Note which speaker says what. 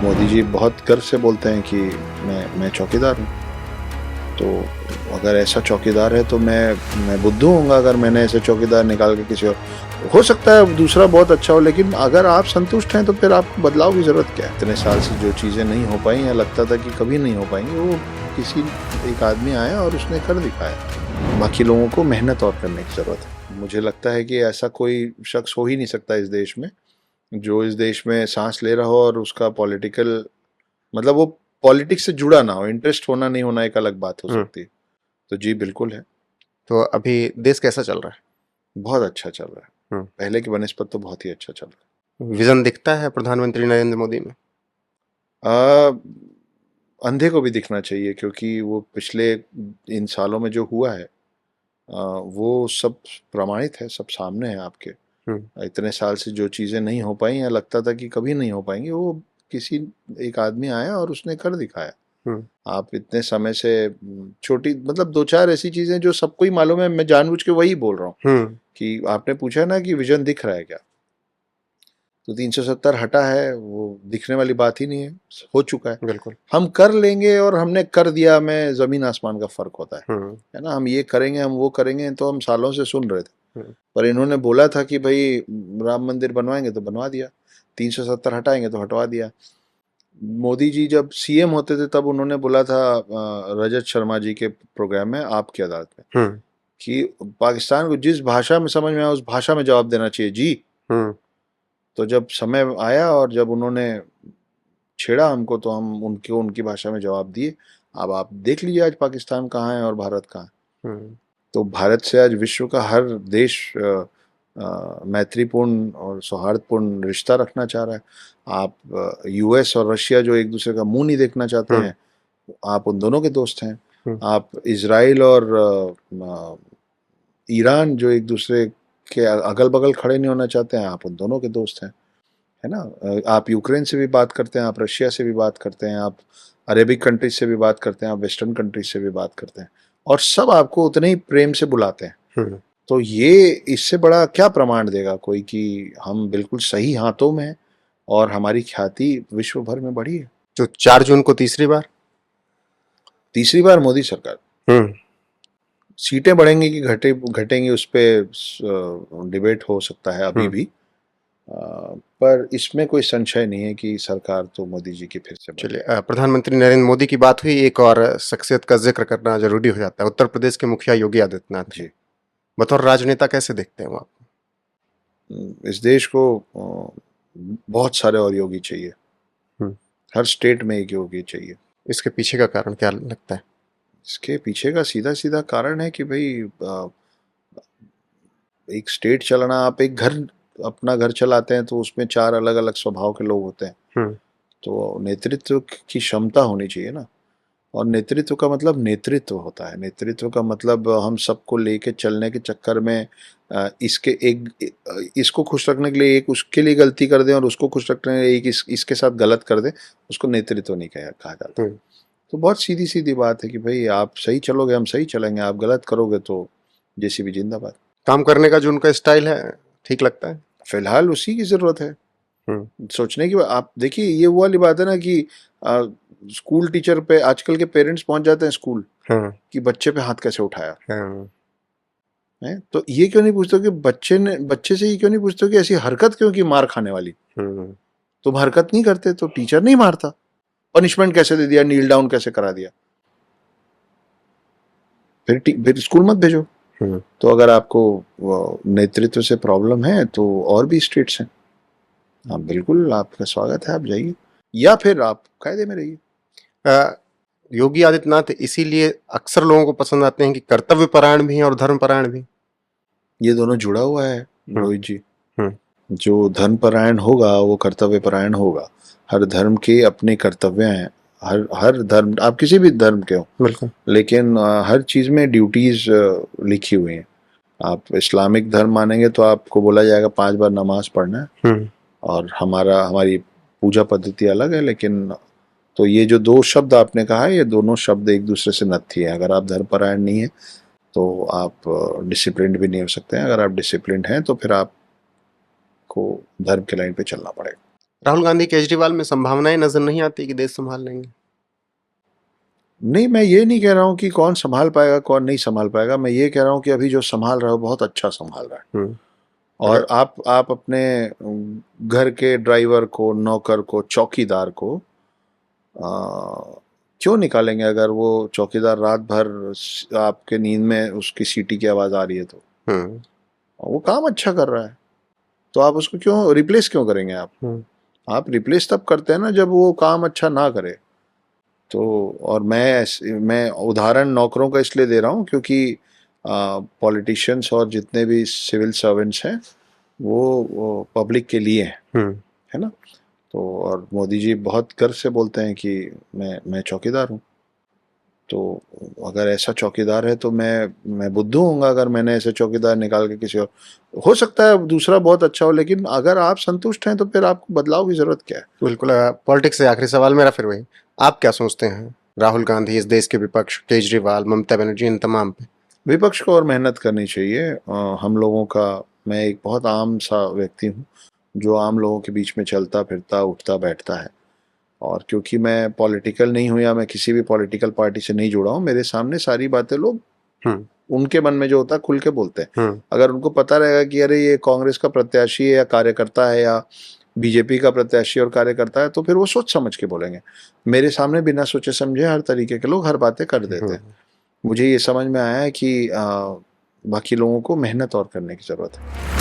Speaker 1: मोदी जी बहुत गर्व से बोलते हैं कि मैं चौकीदार हूँ। तो अगर ऐसा चौकीदार है तो मैं बुद्धू होऊंगा अगर मैंने ऐसे चौकीदार निकाल के किसी और। हो सकता है दूसरा बहुत अच्छा हो, लेकिन अगर आप संतुष्ट हैं तो फिर आपको बदलाव की जरूरत क्या है। इतने साल से जो चीज़ें नहीं हो पाई या लगता था कि कभी नहीं हो पाएंगी, वो किसी एक आदमी आया और उसने कर दिखाया। बाकी लोगों को मेहनत और करने की जरूरत है। मुझे लगता है कि ऐसा कोई शख्स हो ही नहीं सकता इस देश में जो इस देश में सांस ले रहा हो और उसका पॉलिटिकल मतलब वो पॉलिटिक्स से जुड़ा ना हो। इंटरेस्ट होना नहीं होना एक अलग बात हो सकती है। तो जी बिल्कुल है।
Speaker 2: तो अभी देश कैसा चल रहा
Speaker 1: बहुत अच्छा चल रहा है।
Speaker 2: है?
Speaker 1: पहले की बनस्पत तो बहुत ही अच्छा चल
Speaker 2: विजन दिखता है प्रधानमंत्री नरेंद्र मोदी में?
Speaker 1: रहा है। अंधे को भी दिखना चाहिए, क्योंकि वो पिछले इन सालों में जो हुआ है वो सब प्रमाणित है, सब सामने है आपके। इतने साल से जो चीज़ें नहीं हो पाई या लगता था कि कभी नहीं हो पाएंगी, वो किसी एक आदमी आया और उसने कर दिखाया। आप इतने समय से छोटी मतलब दो चार ऐसी चीजें जो सबको ही मालूम है, मैं जानबूझ के वही बोल रहा हूँ कि आपने पूछा ना कि विजन दिख रहा है क्या, तो 370 हटा है, वो दिखने वाली बात ही नहीं है, हो चुका है।
Speaker 2: बिल्कुल।
Speaker 1: हम कर लेंगे और हमने कर दिया में जमीन आसमान का फर्क होता है ना। हम ये करेंगे, हम वो करेंगे, तो हम सालों से सुन रहे थे। पर इन्होंने बोला था कि भाई राम मंदिर बनवाएंगे तो बनवा दिया, 370 हटाएंगे तो हटवा दिया। मोदी जी जब सीएम होते थे तब उन्होंने बोला था रजत शर्मा जी के प्रोग्राम में, आपकी अदालत में, कि पाकिस्तान को जिस भाषा में समझ में आया उस भाषा में जवाब देना चाहिए जी। तो जब समय आया और जब उन्होंने छेड़ा हमको तो हम उनके उनकी भाषा में जवाब दिए। अब आप देख लीजिए आज पाकिस्तान कहाँ है और भारत कहाँ है। तो भारत से आज विश्व का हर देश मैत्रीपूर्ण और सौहार्दपूर्ण रिश्ता रखना चाह रहा है। आप यूएस और रशिया जो एक दूसरे का मुंह नहीं देखना चाहते हैं, आप उन दोनों के दोस्त हैं। आप इजराइल और ईरान जो एक दूसरे के अगल बगल खड़े नहीं होना चाहते हैं, आप उन दोनों के दोस्त हैं, है ना। आप यूक्रेन से भी बात करते हैं, आप रशिया से भी बात करते हैं, आप अरेबिक कंट्रीज से भी बात करते हैं, आप वेस्टर्न कंट्रीज से भी बात करते हैं, और सब आपको उतने ही प्रेम से बुलाते हैं। तो ये इससे बड़ा क्या प्रमाण देगा कोई कि हम बिल्कुल सही हाथों में हैं और हमारी ख्याति विश्व भर में बढ़ी है।
Speaker 2: तो 4 जून को
Speaker 1: तीसरी बार मोदी सरकार। सीटें बढ़ेंगी कि घटेंगी उस पर डिबेट हो सकता है अभी भी, पर इसमें कोई संशय नहीं है कि सरकार तो मोदी जी की फिर से बनेगी।
Speaker 2: चलिए, प्रधानमंत्री नरेंद्र मोदी की बात हुई, एक और शख्सियत का जिक्र करना जरूरी हो जाता है। उत्तर प्रदेश के मुखिया योगी आदित्यनाथ जी, बतौर राजनेता कैसे देखते हैं वो आप?
Speaker 1: इस देश को बहुत सारे और योगी चाहिए। हर स्टेट में एक योगी चाहिए।
Speaker 2: इसके पीछे का कारण क्या लगता है?
Speaker 1: इसके पीछे का सीधा सीधा कारण है कि भाई एक स्टेट चलाना, आप एक घर अपना घर चलाते हैं तो उसमें 4 अलग अलग स्वभाव के लोग होते हैं। तो नेतृत्व की क्षमता होनी चाहिए ना। और नेतृत्व का मतलब नेतृत्व होता है। नेतृत्व का मतलब हम सबको लेके चलने के चक्कर में इसको खुश रखने के लिए एक उसके लिए गलती कर दें और उसको खुश रखने के लिए एक इसके साथ गलत कर दें, उसको नेतृत्व नहीं कहा जाता। तो बहुत सीधी सीधी बात है कि भाई आप सही चलोगे हम सही चलेंगे, आप गलत करोगे तो जेसीबी जिंदाबाद।
Speaker 2: काम करने का जो उनका स्टाइल है ठीक लगता है?
Speaker 1: फिलहाल उसी की जरूरत है सोचने की। आप देखिए ये वो वाली बात है ना कि स्कूल टीचर पे आजकल के पेरेंट्स पहुंच जाते हैं स्कूल कि बच्चे पे हाथ कैसे उठाया है। तो ये क्यों नहीं पूछते कि बच्चे से ये क्यों नहीं पूछते कि ऐसी हरकत क्यों की मार खाने वाली। तुम हरकत नहीं करते तो टीचर नहीं मारता, पनिशमेंट कैसे दे दिया, नील डाउन कैसे करा दिया, फिर स्कूल मत भेजो। तो अगर आपको नेतृत्व से प्रॉब्लम है तो और भी स्टेट्स हैं, आप बिल्कुल, आपका स्वागत है, आप जाइए, या फिर आप कायदे में रहिए।
Speaker 2: योगी आदित्यनाथ इसीलिए अक्सर लोगों को पसंद आते हैं कि कर्तव्य परायण भी हैं और धर्म परायण भी।
Speaker 1: ये दोनों जुड़ा हुआ है रोहित जी। जो धर्म परायण होगा वो कर्तव्य परायण होगा। हर धर्म के अपने कर्तव्य हैं। हर धर्म, आप किसी भी धर्म के हो
Speaker 2: बिल्कुल,
Speaker 1: लेकिन हर चीज में ड्यूटीज लिखी हुई हैं। आप इस्लामिक धर्म मानेंगे तो आपको बोला जाएगा 5 बार नमाज पढ़ना है, और हमारी पूजा पद्धति अलग है। लेकिन तो ये जो 2 शब्द आपने कहा है, ये दोनों शब्द एक दूसरे से नत्थी है। अगर आप धर्म परायण नहीं है तो आप डिसिप्लिन्ड भी नहीं हो सकते हैं। अगर आप डिसिप्लिन्ड हैं तो फिर आपको धर्म के लाइन पे चलना पड़ेगा।
Speaker 2: राहुल गांधी केजरीवाल में संभावनाएं नजर नहीं आती कि देश संभाल लेंगे?
Speaker 1: नहीं, मैं ये नहीं कह रहा हूँ कि कौन संभाल पाएगा कौन नहीं संभाल पाएगा, मैं ये कह रहा हूँ कि अभी जो संभाल रहा है वो बहुत अच्छा संभाल रहा है। और आप अपने घर के ड्राइवर को, नौकर को, चौकीदार को क्यों निकालेंगे अगर वो चौकीदार रात भर आपके नींद में उसकी सीटी की आवाज आ रही है तो? वो काम अच्छा कर रहा है तो आप उसको क्यों रिप्लेस क्यों करेंगे? आप रिप्लेस तब करते हैं ना जब वो काम अच्छा ना करे। तो और मैं उदाहरण नौकरों का इसलिए दे रहा हूँ क्योंकि पॉलिटिशियंस और जितने भी सिविल सर्वेंट्स हैं वो पब्लिक के लिए हैं, है ना? तो और मोदी जी बहुत गर्व से बोलते हैं कि मैं चौकीदार हूँ। तो अगर ऐसा चौकीदार है तो मैं बुद्धू होऊंगा अगर मैंने ऐसे चौकीदार निकाल के किसी और, हो सकता है दूसरा बहुत अच्छा हो, लेकिन अगर आप संतुष्ट हैं तो फिर आपको बदलाव की जरूरत क्या है?
Speaker 2: बिल्कुल। पॉलिटिक्स से आखिरी सवाल मेरा फिर वही, आप क्या सोचते हैं राहुल गांधी, इस देश के विपक्ष, केजरीवाल, ममता बनर्जी, इन तमाम पे?
Speaker 1: विपक्ष को और मेहनत करनी चाहिए। हम लोगों का, मैं एक बहुत आम सा व्यक्ति हूँ जो आम लोगों के बीच में चलता फिरता उठता बैठता है, और क्योंकि मैं पॉलिटिकल नहीं हूँ या मैं किसी भी पॉलिटिकल पार्टी से नहीं जुड़ा हूँ, मेरे सामने सारी बातें लोग उनके मन में जो होता है खुल के बोलते हैं। अगर उनको पता रहेगा कि अरे ये कांग्रेस का प्रत्याशी है या कार्यकर्ता है या बीजेपी का प्रत्याशी और कार्यकर्ता है, तो फिर वो सोच समझ के बोलेंगे। मेरे सामने बिना सोचे समझे हर तरीके के लोग हर बातें कर देते हैं। मुझे ये समझ में आया है कि बाकी लोगों को मेहनत और करने की जरूरत है।